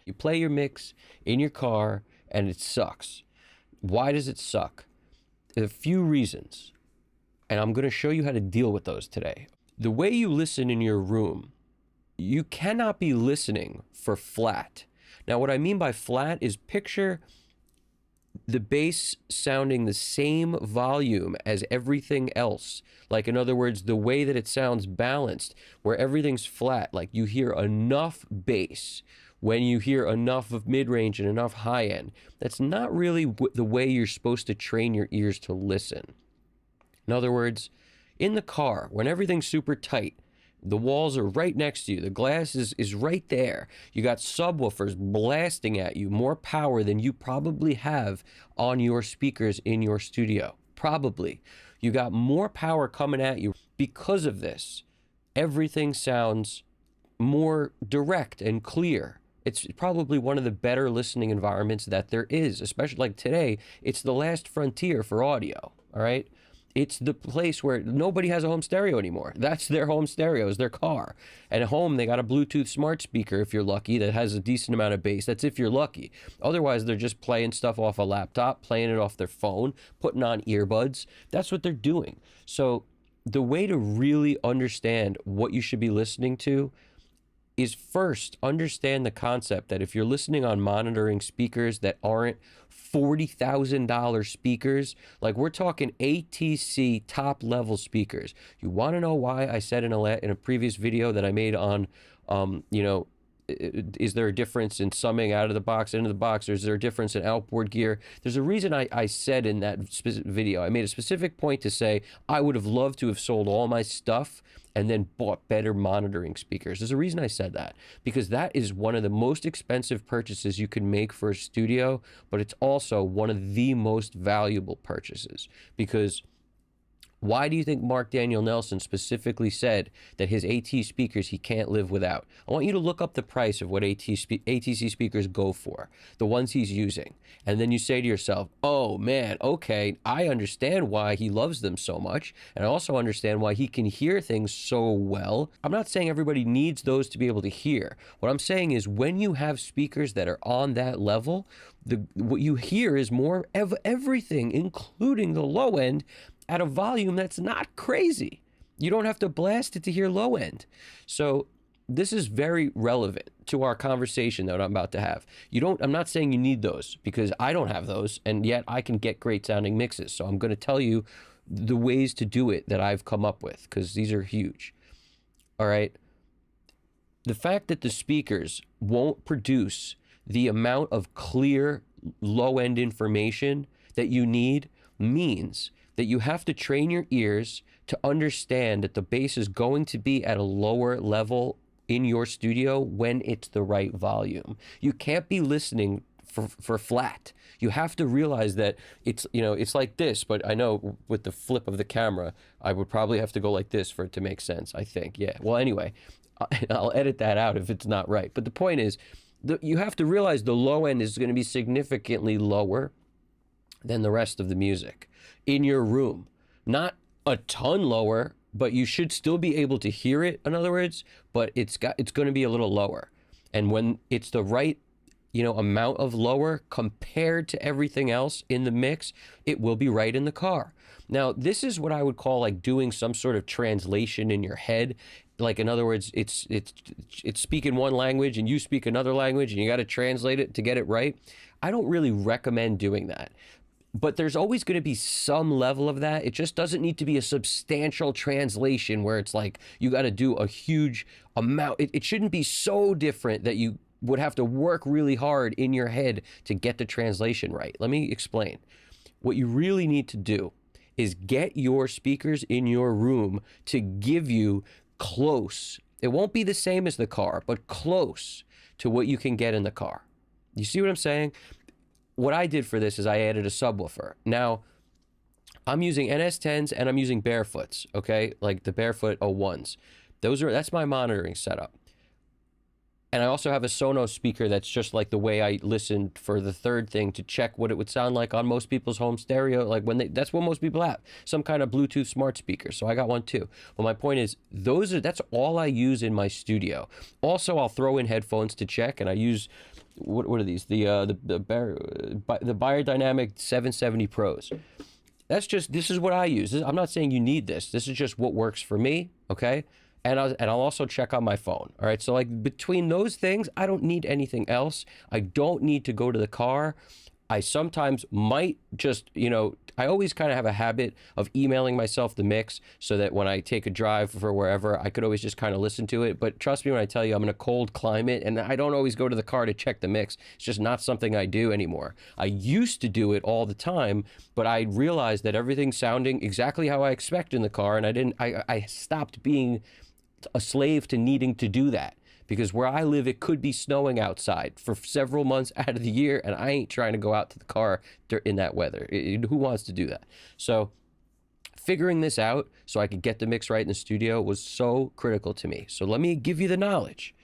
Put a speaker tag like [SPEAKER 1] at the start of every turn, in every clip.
[SPEAKER 1] You play your mix in your car and it sucks. Why does it suck? There are a few reasons, and I'm going to show you how to deal with those today. The way you listen in your room, you cannot be listening for flat. Now, what I mean by flat is picture the bass sounding the same volume as everything else. Like, in other words, the way that it sounds balanced, where everything's flat. Like, you hear enough bass when you hear enough of mid-range and enough high-end. That's not really the way you're supposed to train your ears to listen. In other words, in the car, when everything's super tight, the walls are right next to you. The glass is right there. You got subwoofers blasting at you, more power than you probably have on your speakers in your studio. Probably. You got more power coming at you. Because of this, everything sounds more direct and clear. It's probably one of the better listening environments that there is, especially like today. It's the last frontier for audio, all right? It's the place where nobody has a home stereo anymore. That's their home stereo, is their car. And at home, they got a Bluetooth smart speaker, if you're lucky, that has a decent amount of bass. That's if you're lucky. Otherwise, they're just playing stuff off a laptop, playing it off their phone, putting on earbuds. That's what they're doing. So the way to really understand what you should be listening to is first understand the concept that if you're listening on monitoring speakers that aren't $40,000 speakers, like we're talking ATC top level speakers. You want to know why I said in a previous video that I made on, is there a difference in summing out of the box, into the box, or is there a difference in outboard gear? There's a reason I said in that specific video, I made a specific point to say I would have loved to have sold all my stuff and then bought better monitoring speakers. There's a reason I said that, because that is one of the most expensive purchases you can make for a studio, but it's also one of the most valuable purchases. Because why do you think Mark Daniel Nelson specifically said that his AT speakers he can't live without? I want you to look up the price of what ATC speakers go for, the ones he's using. And then you say to yourself, oh man, okay, I understand why he loves them so much. And I also understand why he can hear things so well. I'm not saying everybody needs those to be able to hear. What I'm saying is when you have speakers that are on that level, what you hear is more of everything, including the low end, at a volume that's not crazy. You don't have to blast it to hear low end. So this is very relevant to our conversation that I'm about to have. I'm not saying you need those, because I don't have those, and yet I can get great sounding mixes. So I'm going to tell you the ways to do it that I've come up with, because these are huge. All right. The fact that the speakers won't produce the amount of clear low end information that you need means that you have to train your ears to understand that the bass is going to be at a lower level in your studio when it's the right volume. You can't be listening for flat. You have to realize that it's like this, but I know with the flip of the camera, I would probably have to go like this for it to make sense, I think. Yeah. Well, anyway, I'll edit that out if it's not right. But the point is, you have to realize the low end is going to be significantly lower than the rest of the music in your room. Not a ton lower, but you should still be able to hear it, in other words, but it's going to be a little lower. And when it's the right amount of lower compared to everything else in the mix, it will be right in the car. Now, this is what I would call like doing some sort of translation in your head. Like, in other words, it's speaking one language and you speak another language and you got to translate it to get it right. I don't really recommend doing that. But there's always going to be some level of that. It just doesn't need to be a substantial translation where it's like you got to do a huge amount. It shouldn't be so different that you would have to work really hard in your head to get the translation right. Let me explain. What you really need to do is get your speakers in your room to give you close. It won't be the same as the car, but close to what you can get in the car. You see what I'm saying? What I did for this is I added a subwoofer. Now, I'm using NS10s and I'm using Barefoots, okay? Like the Barefoot 01s. That's my monitoring setup. And I also have a Sonos speaker that's just like the way I listened for the third thing to check what it would sound like on most people's home stereo. Like that's what most people have, some kind of Bluetooth smart speaker. So I got one too. But my point is, that's all I use in my studio. Also, I'll throw in headphones to check, and I use what are these? The Biodynamic 770 Pros. This is what I use. I'm not saying you need this. This is just what works for me, okay? And I'll also check on my phone. All right. So like between those things, I don't need anything else. I don't need to go to the car. I sometimes might just, I always kind of have a habit of emailing myself the mix so that when I take a drive for wherever, I could always just kind of listen to it. But trust me when I tell you I'm in a cold climate and I don't always go to the car to check the mix. It's just not something I do anymore. I used to do it all the time, but I realized that everything's sounding exactly how I expect in the car. And I stopped being a slave to needing to do that. Because where I live, it could be snowing outside for several months out of the year, and I ain't trying to go out to the car in that weather. Who wants to do that? So figuring this out so I could get the mix right in the studio was so critical to me. So let me give you the knowledge.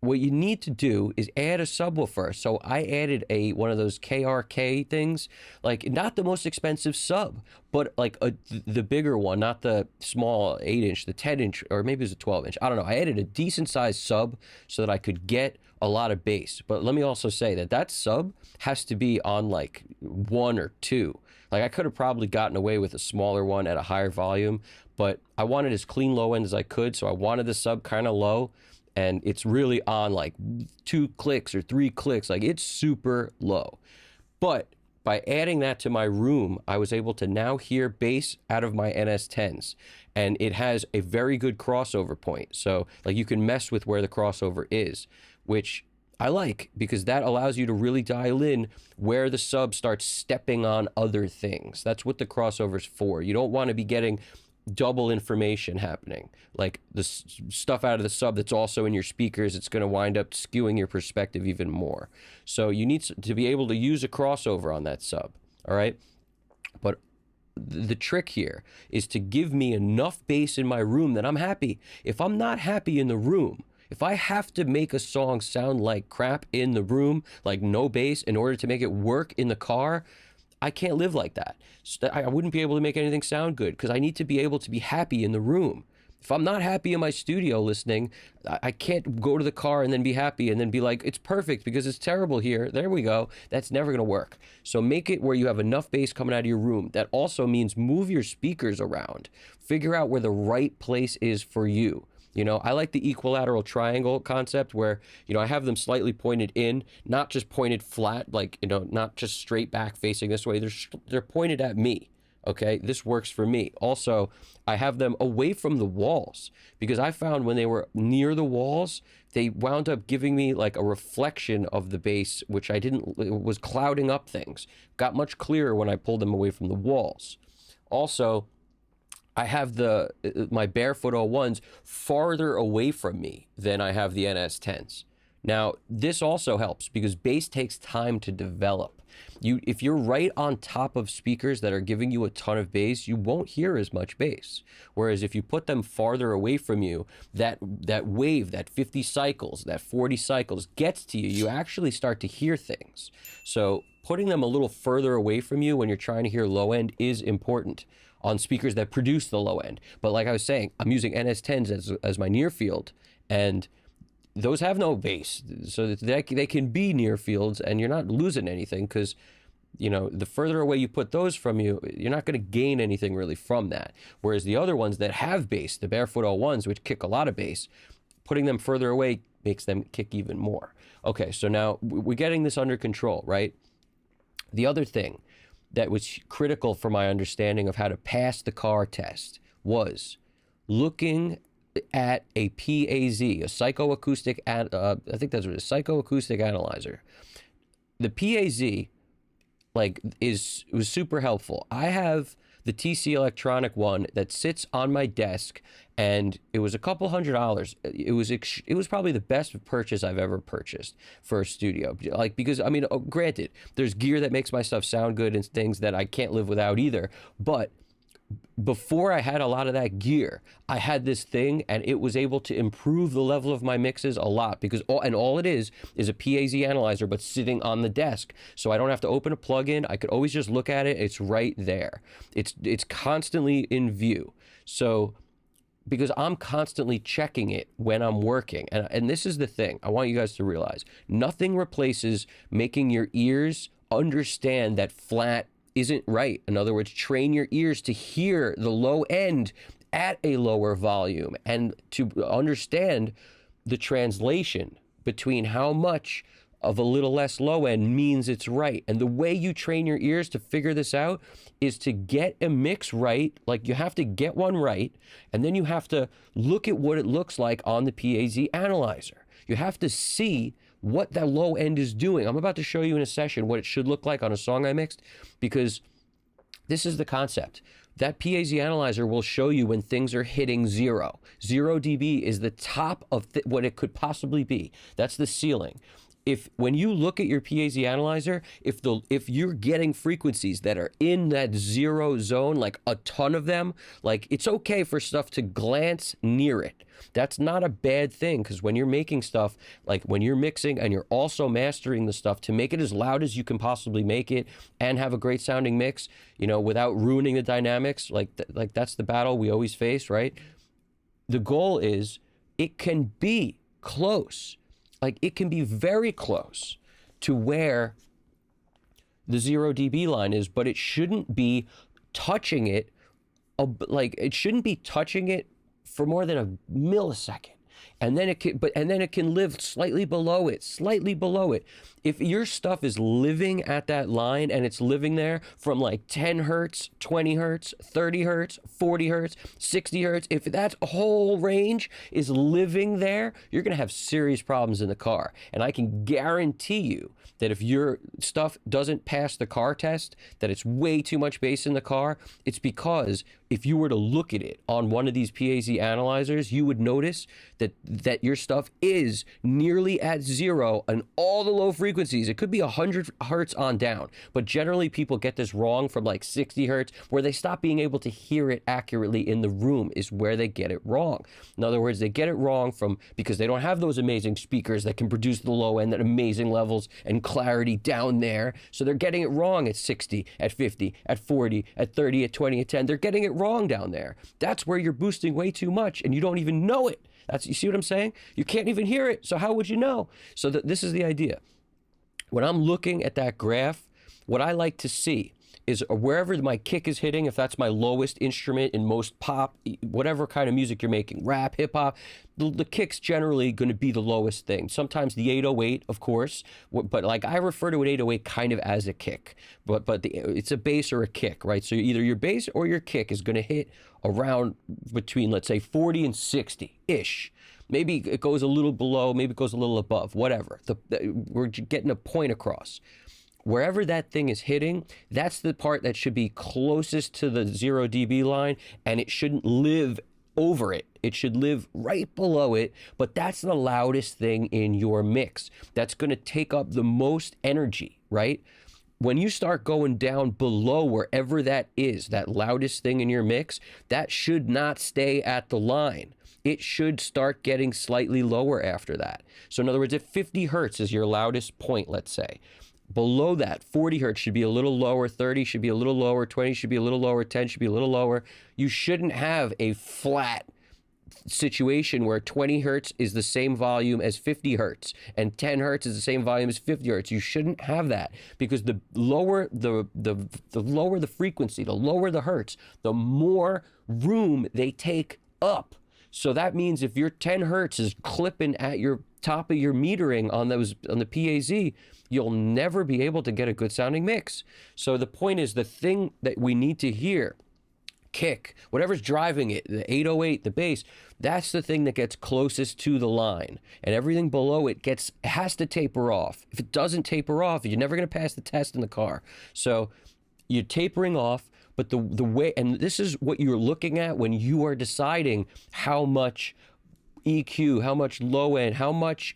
[SPEAKER 1] What you need to do is add a subwoofer. So I added one of those KRK things, like not the most expensive sub, but like the bigger one, not the small 8-inch, the 10-inch, or maybe it was a 12-inch. I don't know. I added a decent sized sub so that I could get a lot of bass. But let me also say that sub has to be on like 1 or 2. Like I could have probably gotten away with a smaller one at a higher volume, but I wanted as clean low end as I could. So I wanted the sub kind of low. And it's really on like 2 clicks or 3 clicks. Like it's super low. But by adding that to my room, I was able to now hear bass out of my NS10s. And it has a very good crossover point. So like you can mess with where the crossover is, which I like because that allows you to really dial in where the sub starts stepping on other things. That's what the crossover's for. You don't want to be getting double information happening, like the stuff out of the sub that's also in your speakers. It's going to wind up skewing your perspective even more. So you need to be able to use a crossover on that sub. All right. But the trick here is to give me enough bass in my room that I'm happy. If I'm not happy in the room, if I have to make a song sound like crap in the room, like no bass, in order to make it work in the car, I can't live like that. I wouldn't be able to make anything sound good because I need to be able to be happy in the room. If I'm not happy in my studio listening, I can't go to the car and then be happy and then be like, it's perfect because it's terrible here. There we go. That's never going to work. So make it where you have enough bass coming out of your room. That also means move your speakers around. Figure out where the right place is for you. I like the equilateral triangle concept where, I have them slightly pointed in, not just pointed flat, like, not just straight back facing this way. They're pointed at me. Okay, this works for me. Also, I have them away from the walls because I found when they were near the walls, they wound up giving me like a reflection of the bass, which it was clouding up things. Got much clearer when I pulled them away from the walls. Also, I have my Barefoot 01s farther away from me than I have the NS10s. Now, this also helps because bass takes time to develop. If you're right on top of speakers that are giving you a ton of bass, you won't hear as much bass. Whereas if you put them farther away from you, that wave, that 50 cycles, that 40 cycles gets to you, you actually start to hear things. So putting them a little further away from you when you're trying to hear low end is important on speakers that produce the low end. But like I was saying, I'm using NS10s as my near field, and those have no bass. So they can be near fields, and you're not losing anything because, the further away you put those from you, you're not going to gain anything really from that. Whereas the other ones that have bass, the Barefoot 01s, which kick a lot of bass, putting them further away makes them kick even more. Okay, so now we're getting this under control, right? The other thing that was critical for my understanding of how to pass the car test was looking at a PAZ, a psychoacoustic, I think that's what it is, psychoacoustic analyzer. The PAZ, was super helpful. I have the TC Electronic one that sits on my desk, and it was a couple $100. It was probably the best purchase I've ever purchased for a studio. Because granted, there's gear that makes my stuff sound good and things that I can't live without either. But before I had a lot of that gear, I had this thing, and it was able to improve the level of my mixes a lot because all it is a PAZ analyzer, but sitting on the desk. So I don't have to open a plugin. I could always just look at it. It's right there. It's constantly in view. So because I'm constantly checking it when I'm working. And this is the thing I want you guys to realize. Nothing replaces making your ears understand that flat isn't right. In other words, train your ears to hear the low end at a lower volume and to understand the translation between how much of a little less low end means it's right. And the way you train your ears to figure this out is to get a mix right. Like, you have to get one right, and then you have to look at what it looks like on the Paz Analyzer. You have to see what that low end is doing. I'm about to show you in a session what it should look like on a song I mixed, because this is the concept. That Paz Analyzer will show you when things are hitting 0. 0 dB is the top of what it could possibly be. That's the ceiling. When you look at your Paz Analyzer, if you're getting frequencies that are in that 0 zone, like a ton of them, like, it's okay for stuff to glance near it. That's not a bad thing, because when you're making stuff, like when you're mixing and you're also mastering the stuff, to make it as loud as you can possibly make it and have a great sounding mix, without ruining the dynamics, like that's the battle we always face, right? The goal is it can be close. Like, it can be very close to where the 0 dB line is, but it shouldn't be touching it. It shouldn't be touching it for more than a millisecond. And then it can live slightly below it. If your stuff is living at that line and it's living there from like 10 hertz, 20 hertz, 30 hertz, 40 hertz, 60 hertz, if that whole range is living there, you're going to have serious problems in the car. And I can guarantee you that if your stuff doesn't pass the car test, that it's way too much bass in the car, it's because if you were to look at it on one of these Paz analyzers, you would notice that your stuff is nearly at 0 and all the low frequencies. It could be 100 hertz on down, but generally people get this wrong from like 60 hertz, where they stop being able to hear it accurately in the room is where they get it wrong. In other words, they get it wrong because they don't have those amazing speakers that can produce the low end at amazing levels and clarity down there. So they're getting it wrong at 60, at 50, at 40, at 30, at 20, at 10. They're getting it wrong down there. That's where you're boosting way too much and you don't even know it. You see what I'm saying? You can't even hear it, so how would you know? So this is the idea. When I'm looking at that graph, what I like to see is wherever my kick is hitting, if that's my lowest instrument in most pop, whatever kind of music you're making, rap, hip hop, the kick's generally going to be the lowest thing. Sometimes the 808, of course, but like I refer to an 808 kind of as a kick, but it's a bass or a kick, right? So either your bass or your kick is going to hit around between, let's say, 40 and 60-ish. Maybe it goes a little below, maybe it goes a little above, whatever. We're getting a point across. Wherever that thing is hitting, that's the part that should be closest to the 0 dB line, and it shouldn't live over it. It should live right below it, but that's the loudest thing in your mix. That's going to take up the most energy, right? When you start going down below wherever that is, that loudest thing in your mix, that should not stay at the line. It should start getting slightly lower after that. So in other words, if 50 hertz is your loudest point, let's say, below that, 40 hertz should be a little lower, 30 should be a little lower, 20 should be a little lower, 10 should be a little lower. You shouldn't have a flat situation where 20 hertz is the same volume as 50 hertz and 10 hertz is the same volume as 50 hertz. You shouldn't have that, because the lower the lower the frequency, the lower the hertz, the more room they take up. So that means if your 10 hertz is clipping at your top of your metering on the PAZ, you'll never be able to get a good sounding mix. So the point is, the thing that we need to hear, kick, whatever's driving it, the 808, the bass, that's the thing that gets closest to the line. And everything below it has to taper off. If it doesn't taper off, you're never going to pass the test in the car. So you're tapering off, but the way, and this is what you're looking at when you are deciding how much EQ, how much low end, how much,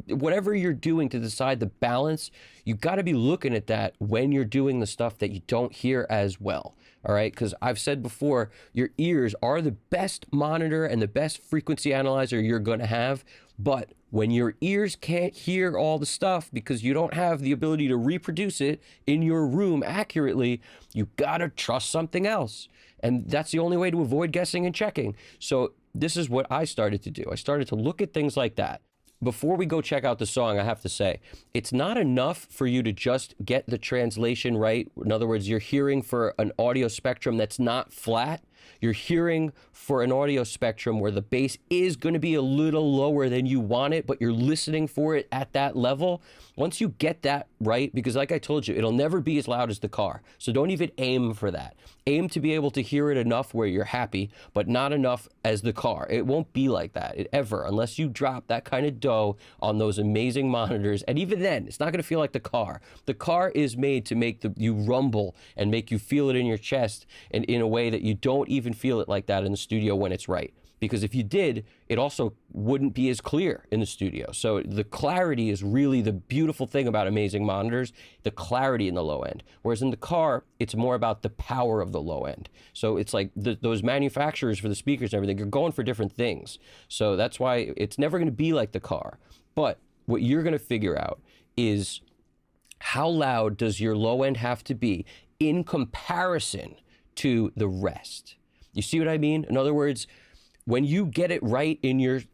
[SPEAKER 1] whatever you're doing to decide the balance, you got to be looking at that when you're doing the stuff that you don't hear as well. All right, because I've said before, your ears are the best monitor and the best frequency analyzer you're going to have. But when your ears can't hear all the stuff because you don't have the ability to reproduce it in your room accurately, you got to trust something else. And that's the only way to avoid guessing and checking. So this is what I started to do. I started to look at things like that. Before we go check out the song, I have to say, it's not enough for you to just get the translation right. In other words, you're hearing for an audio spectrum that's not flat. You're hearing for an audio spectrum where the bass is going to be a little lower than you want it, but you're listening for it at that level. Once you get that right, because like I told you, it'll never be as loud as the car. So don't even aim for that. Aim to be able to hear it enough where you're happy, but not enough as the car. It won't be like that ever, unless you drop that kind of dough on those amazing monitors. And even then, it's not going to feel like the car. The car is made to make you rumble and make you feel it in your chest, and in a way that you don't even feel it like that in the studio when it's right. Because if you did, it also wouldn't be as clear in the studio. So the clarity is really the beautiful thing about amazing monitors, the clarity in the low end. Whereas in the car, it's more about the power of the low end. So it's like those manufacturers for the speakers and everything are going for different things. So that's why it's never going to be like the car. But what you're going to figure out is how loud does your low end have to be in comparison to the rest. You see what I mean? In other words, when you get it right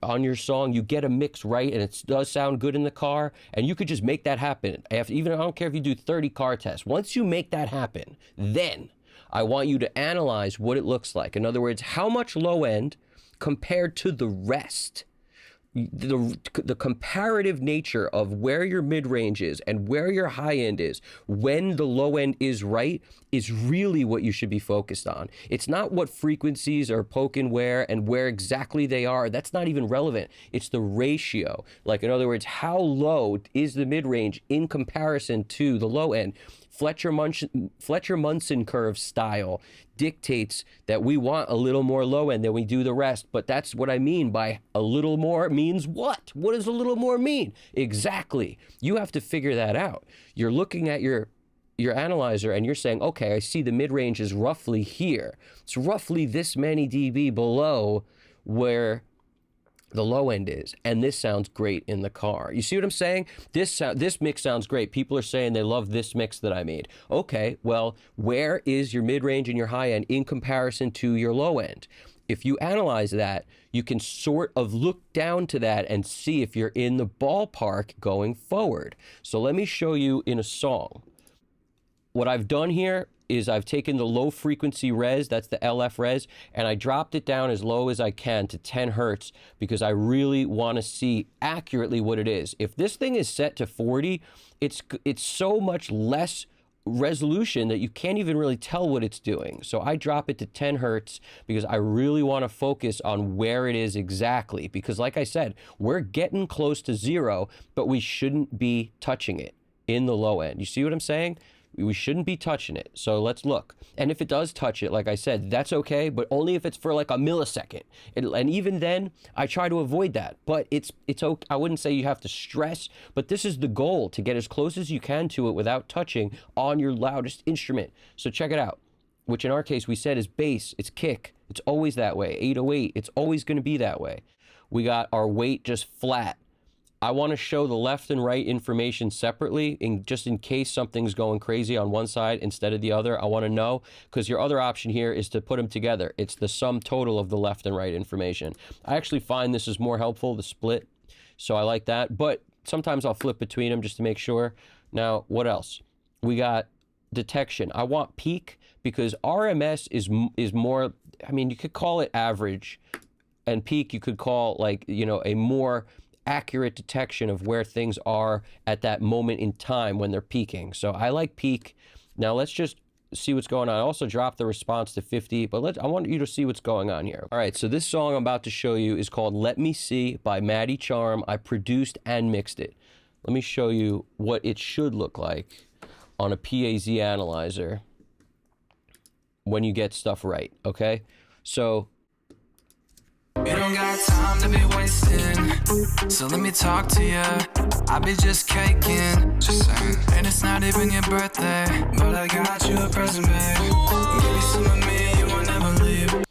[SPEAKER 1] on your song, you get a mix right, and it does sound good in the car, and you could just make that happen. I don't care if you do 30 car tests. Once you make that happen, then I want you to analyze what it looks like. In other words, how much low end compared to the rest. The comparative nature of where your mid-range is and where your high end is when the low end is right is really what you should be focused on. It's not what frequencies are poking where and where exactly they are. That's not even relevant. It's the ratio. Like, in other words, how low is the mid-range in comparison to the low end? Fletcher Munson curve style dictates that we want a little more low end than we do the rest. But that's what I mean by a little more means what? What does a little more mean? Exactly. You have to figure that out. You're looking at your analyzer and you're saying, okay, I see the mid-range is roughly here. It's roughly this many dB below where the low end is, and this sounds great in the car. You see what I'm saying? This mix sounds great. People are saying they love this mix that I made. Okay, well, where is your mid-range and your high end in comparison to your low end? If you analyze that, you can sort of look down to that and see if you're in the ballpark going forward. So let me show you in a song. What I've done here is I've taken the low frequency res, that's the LF res, and I dropped it down as low as I can to 10 hertz because I really want to see accurately what it is. If this thing is set to 40, it's so much less resolution that you can't even really tell what it's doing. So I drop it to 10 hertz because I really want to focus on where it is exactly. Because like I said, we're getting close to 0, but we shouldn't be touching it in the low end. You see what I'm saying? We shouldn't be touching it. So let's look. And if it does touch it, like I said, that's okay, but only if it's for like a millisecond. And even then, I try to avoid that. But it's okay. I wouldn't say you have to stress, but this is the goal, to get as close as you can to it without touching on your loudest instrument. So check it out, which in our case we said is bass, it's kick. It's always that way. 808, it's always going to be that way. We got our weight just flat. I want to show the left and right information separately, just in case something's going crazy on one side instead of the other. I want to know, because your other option here is to put them together. It's the sum total of the left and right information. I actually find this is more helpful, the split, so I like that. But sometimes I'll flip between them just to make sure. Now, what else? We got detection. I want peak because RMS is more, I mean, you could call it average, and peak you could call, like, you know, a more accurate detection of where things are at that moment in time when they're peaking. So I like peak. Now let's just see what's going on. I also dropped the response to 50, but I want you to see what's going on here. All right, so this song I'm about to show you is called Let Me See by Maddie Charm. I produced and mixed it. Let me show you what it should look like on a Paz Analyzer when you get stuff right, okay? So
[SPEAKER 2] you don't got time to be wasting, so let me talk to you. I be just caking, just saying. And it's not even your birthday, but I got you a present, babe. Give me some of me, you will never leave.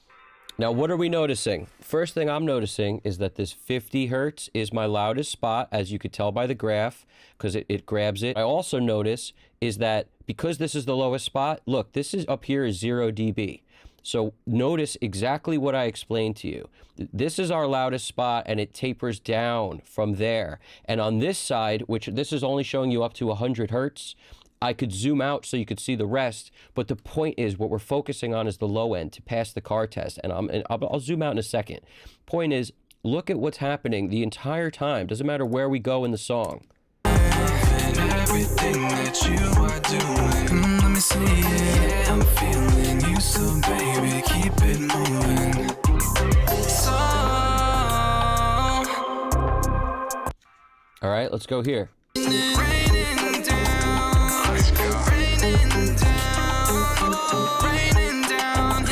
[SPEAKER 1] Now, what are we noticing? First thing I'm noticing is that this 50 hertz is my loudest spot, as you could tell by the graph, because it grabs it. I also notice is that because this is the lowest spot, look, this is up here is 0 dB. So notice exactly what I explained to you. This is our loudest spot, and it tapers down from there. And on this side, which this is only showing you up to 100 hertz, I could zoom out so you could see the rest, but the point is what we're focusing on is the low end to pass the car test, and I'll zoom out in a second. Point is, look at what's happening the entire time. Doesn't matter where we go in the song.
[SPEAKER 2] Everything that you are doing, let me see it. Yeah, I'm feeling you, so baby, keep it moving. So,
[SPEAKER 1] all right, let's go here.
[SPEAKER 2] raining down, let's go. Raining down, raining down,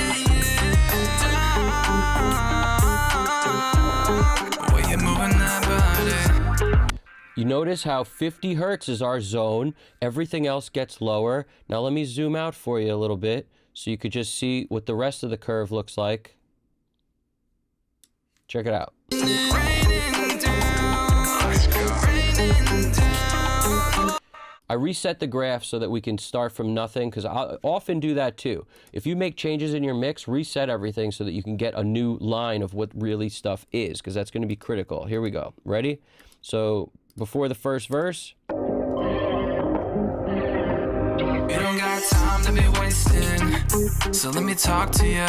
[SPEAKER 2] down. Way you're moving that body.
[SPEAKER 1] You notice how 50 hertz is our zone. Everything else gets lower. Now let me zoom out for you a little bit so you could just see what the rest of the curve looks like. Check it out. I reset the graph so that we can start from nothing, because I often do that too. If you make changes in your mix, reset everything so that you can get a new line of what really stuff is, because that's going to be critical. Here we go. Ready? So before the first verse.
[SPEAKER 2] You don't got time to be wasting, so let me talk to you.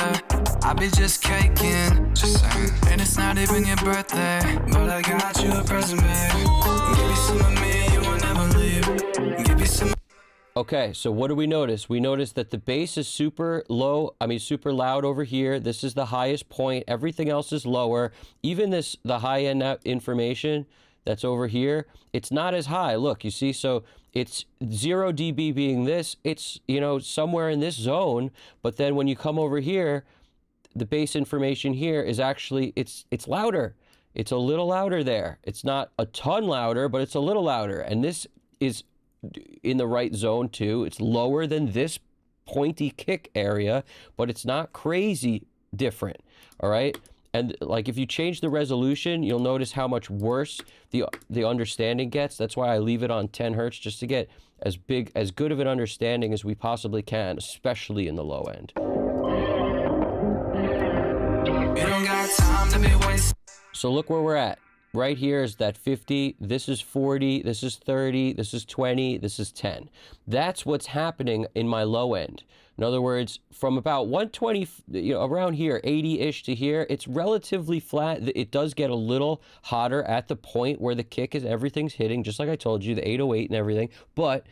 [SPEAKER 2] I be just caking, just saying. And it's not even your birthday, but I got you a present, babe. Give me some of me, you won't never leave. Give me some.
[SPEAKER 1] Okay, so what do we notice? We notice that the bass is super low, super loud over here. This is the highest point. Everything else is lower. Even this, the high-end information that's over here, it's not as high. Look, you see, so it's 0 dB being this, it's, somewhere in this zone, but then when you come over here, the bass information here is actually, it's louder. It's a little louder there. It's not a ton louder, but it's a little louder. And this is in the right zone too. It's lower than this pointy kick area, but it's not crazy different, all right? And like if you change the resolution, you'll notice how much worse the understanding gets. That's why I leave it on 10 hertz, just to get as good of an understanding as we possibly can, especially in the low end.
[SPEAKER 2] You don't got time to be wasting.
[SPEAKER 1] So look where we're at. Right here is that 50, this is 40, this is 30, this is 20, this is 10. That's what's happening in my low end. In other words, from about 120, around here, 80-ish to here, it's relatively flat. It does get a little hotter at the point where the kick is, everything's hitting, just like I told you, the 808 and everything, but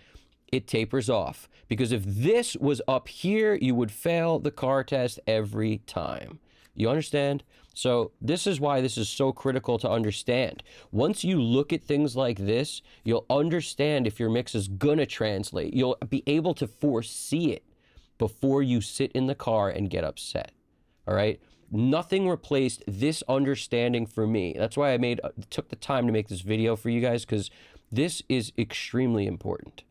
[SPEAKER 1] it tapers off. Because if this was up here, you would fail the car test every time. You understand? So this is why this is so critical to understand. Once you look at things like this, you'll understand if your mix is gonna translate. You'll be able to foresee it before you sit in the car and get upset, all right? Nothing replaced this understanding for me. That's why I took the time to make this video for you guys, because this is extremely important.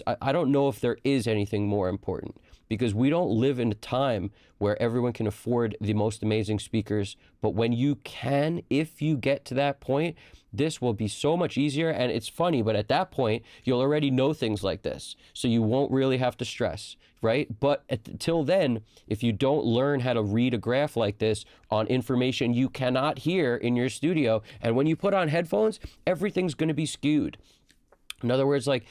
[SPEAKER 1] I don't know if there is anything more important, because we don't live in a time where everyone can afford the most amazing speakers. But when you can, if you get to that point, this will be so much easier. And it's funny, but at that point, you'll already know things like this. So you won't really have to stress, right? But till then, if you don't learn how to read a graph like this on information you cannot hear in your studio, and when you put on headphones, everything's going to be skewed. In other words, like,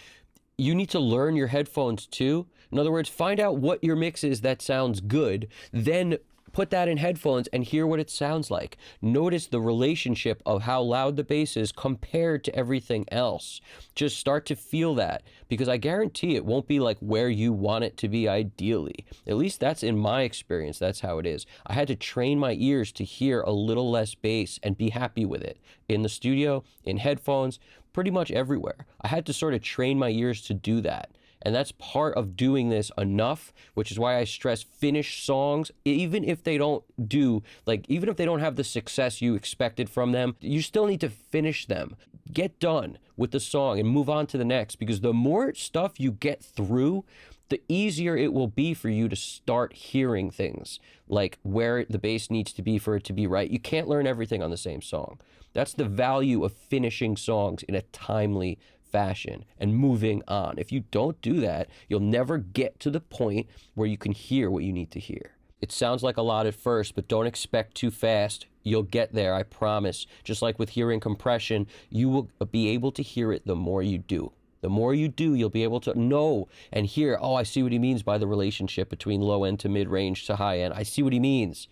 [SPEAKER 1] you need to learn your headphones too. In other words, find out what your mix is that sounds good, then put that in headphones and hear what it sounds like. Notice the relationship of how loud the bass is compared to everything else. Just start to feel that, because I guarantee it won't be like where you want it to be ideally. At least that's in my experience, that's how it is. I had to train my ears to hear a little less bass and be happy with it. In the studio, in headphones, pretty much everywhere. I had to sort of train my ears to do that. And that's part of doing this enough, which is why I stress finish songs, even if they don't even if they don't have the success you expected from them, you still need to finish them. Get done with the song and move on to the next, because the more stuff you get through, the easier it will be for you to start hearing things like where the bass needs to be for it to be right. You can't learn everything on the same song. That's the value of finishing songs in a timely fashion and moving on. If you don't do that, you'll never get to the point where you can hear what you need to hear. It sounds like a lot at first, but don't expect too fast. You'll get there, I promise. Just like with hearing compression, you will be able to hear it the more you do. The more you do, you'll be able to know and hear, oh, I see what he means by the relationship between low end to mid-range to high end. I see what he means.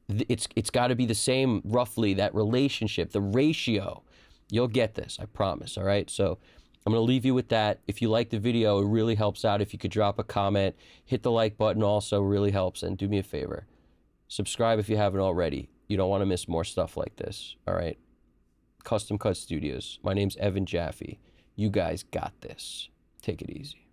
[SPEAKER 1] It's got to be the same, roughly, that relationship, the ratio. You'll get this, I promise, all right? So I'm going to leave you with that. If you like the video, it really helps out if you could drop a comment. Hit the like button also, really helps. And do me a favor, subscribe if you haven't already. You don't want to miss more stuff like this, all right? Custom Cut Studios. My name's Evan Jaffe. You guys got this. Take it easy.